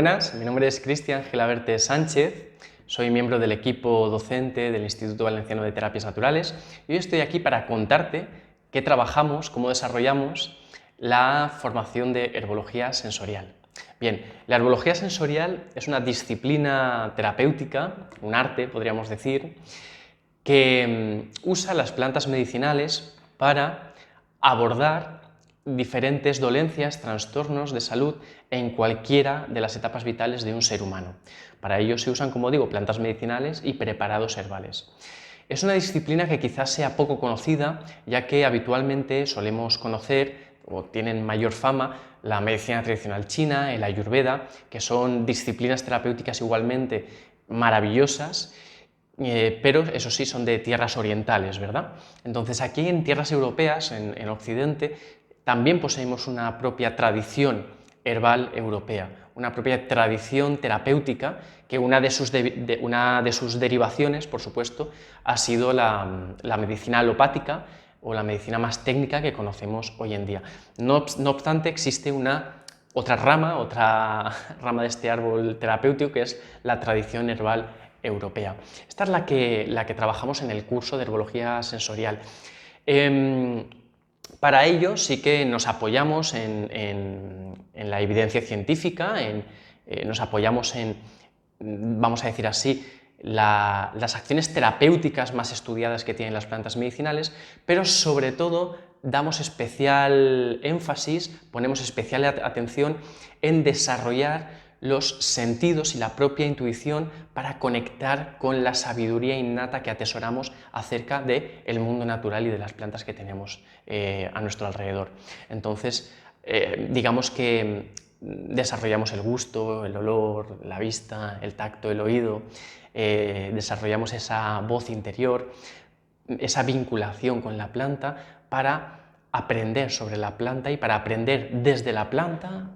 buenas, mi nombre es Cristian Gilaberte Sánchez, soy miembro del equipo docente del Instituto Valenciano de Terapias Naturales y hoy estoy aquí para contarte qué trabajamos, cómo desarrollamos la formación de herbología sensorial. Bien, la herbología sensorial es una disciplina terapéutica, un arte podríamos decir, que usa las plantas medicinales para abordar diferentes dolencias, trastornos de salud en cualquiera de las etapas vitales de un ser humano. Para ello se usan, como digo, plantas medicinales y preparados herbales. Es una disciplina que quizás sea poco conocida, ya que habitualmente solemos conocer o tienen mayor fama la medicina tradicional china, el ayurveda, que son disciplinas terapéuticas igualmente maravillosas, pero eso sí, son de tierras orientales, ¿verdad? Entonces aquí en tierras europeas, en Occidente, también poseemos una propia tradición herbal europea, una propia tradición terapéutica que una de sus derivaciones, por supuesto, ha sido la medicina alopática o la medicina más técnica que conocemos hoy en día. No obstante, existe otra rama de este árbol terapéutico, que es la tradición herbal europea. Esta es la que trabajamos en el curso de herbología sensorial. Para ello sí que nos apoyamos en la evidencia científica, nos apoyamos en, vamos a decir así, las acciones terapéuticas más estudiadas que tienen las plantas medicinales, pero sobre todo damos especial énfasis, ponemos especial atención en desarrollar los sentidos y la propia intuición para conectar con la sabiduría innata que atesoramos acerca del mundo natural y de las plantas que tenemos a nuestro alrededor. Entonces, digamos que desarrollamos el gusto, el olor, la vista, el tacto, el oído, desarrollamos esa voz interior, esa vinculación con la planta para aprender sobre la planta y para aprender desde la planta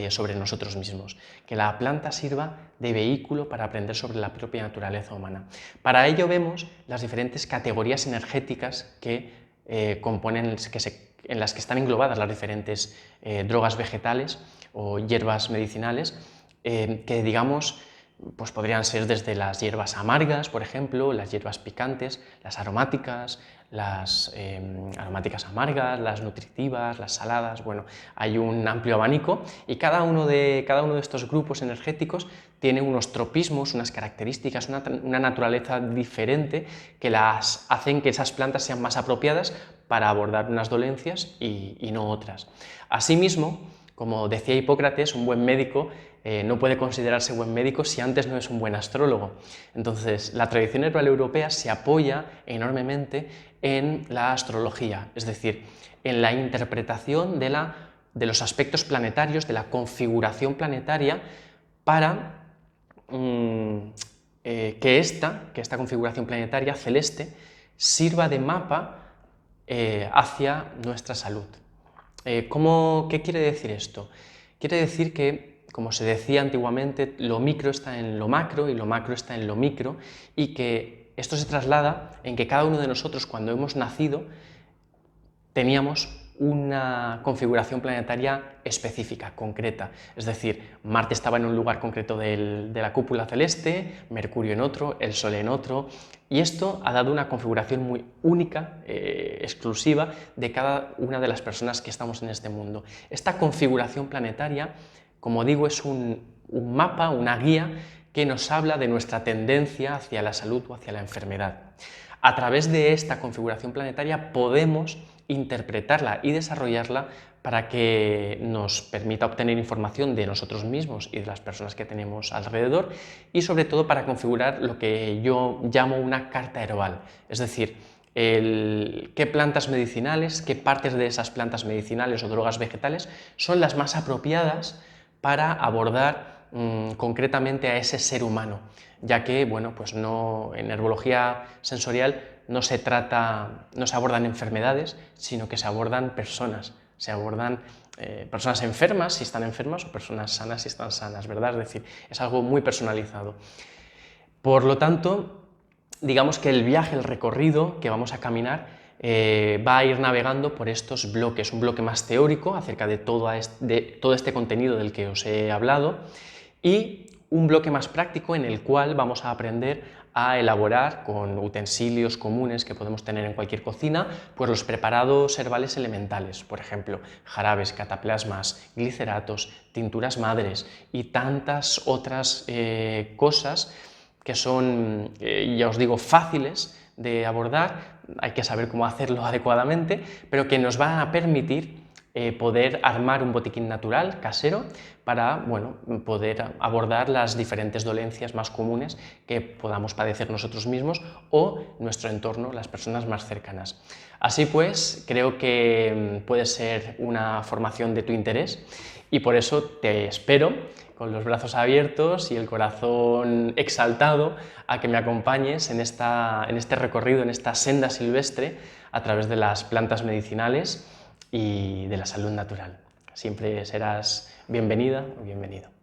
sobre nosotros mismos, que la planta sirva de vehículo para aprender sobre la propia naturaleza humana. Para ello vemos las diferentes categorías energéticas que componen, en las que están englobadas las diferentes drogas vegetales o hierbas medicinales, que digamos pues podrían ser desde las hierbas amargas, por ejemplo, las hierbas picantes, las aromáticas amargas, las nutritivas, las saladas. Bueno, hay un amplio abanico y cada uno de estos grupos energéticos tiene unos tropismos, unas características, una naturaleza diferente que las hacen que esas plantas sean más apropiadas para abordar unas dolencias y no otras. Asimismo, como decía Hipócrates, un buen médico no puede considerarse buen médico si antes no es un buen astrólogo. Entonces, la tradición herbal europea se apoya enormemente en la astrología, es decir, en la interpretación de los aspectos planetarios, de la configuración planetaria, para que esta configuración planetaria celeste sirva de mapa hacia nuestra salud. ¿Qué quiere decir esto? Quiere decir que, como se decía antiguamente, lo micro está en lo macro y lo macro está en lo micro, y que esto se traslada en que cada uno de nosotros, cuando hemos nacido, teníamos una configuración planetaria específica, concreta. Es decir, Marte estaba en un lugar concreto de la cúpula celeste, Mercurio en otro, el Sol en otro, y esto ha dado una configuración muy única, exclusiva, de cada una de las personas que estamos en este mundo. Esta configuración planetaria, como digo, es un mapa, una guía que nos habla de nuestra tendencia hacia la salud o hacia la enfermedad. A través de esta configuración planetaria podemos interpretarla y desarrollarla para que nos permita obtener información de nosotros mismos y de las personas que tenemos alrededor, y sobre todo para configurar lo que yo llamo una carta herbal, es decir, qué plantas medicinales, qué partes de esas plantas medicinales o drogas vegetales son las más apropiadas para abordar concretamente a ese ser humano, ya que bueno, pues en herbología sensorial no se abordan enfermedades, sino que se abordan personas, personas enfermas si están enfermas o personas sanas si están sanas, ¿verdad? Es decir, es algo muy personalizado. Por lo tanto, digamos que el viaje, el recorrido que vamos a caminar va a ir navegando por estos bloques, un bloque más teórico acerca de todo este contenido del que os he hablado, y un bloque más práctico en el cual vamos a aprender a elaborar con utensilios comunes que podemos tener en cualquier cocina, pues los preparados herbales elementales, por ejemplo, jarabes, cataplasmas, gliceratos, tinturas madres y tantas otras cosas que son, ya os digo, fáciles de abordar, hay que saber cómo hacerlo adecuadamente, pero que nos van a permitir poder armar un botiquín natural, casero, para poder abordar las diferentes dolencias más comunes que podamos padecer nosotros mismos o nuestro entorno, las personas más cercanas. Así pues, creo que puede ser una formación de tu interés y por eso te espero con los brazos abiertos y el corazón exaltado a que me acompañes en este recorrido, en esta senda silvestre a través de las plantas medicinales y de la salud natural. Siempre serás bienvenida o bienvenido.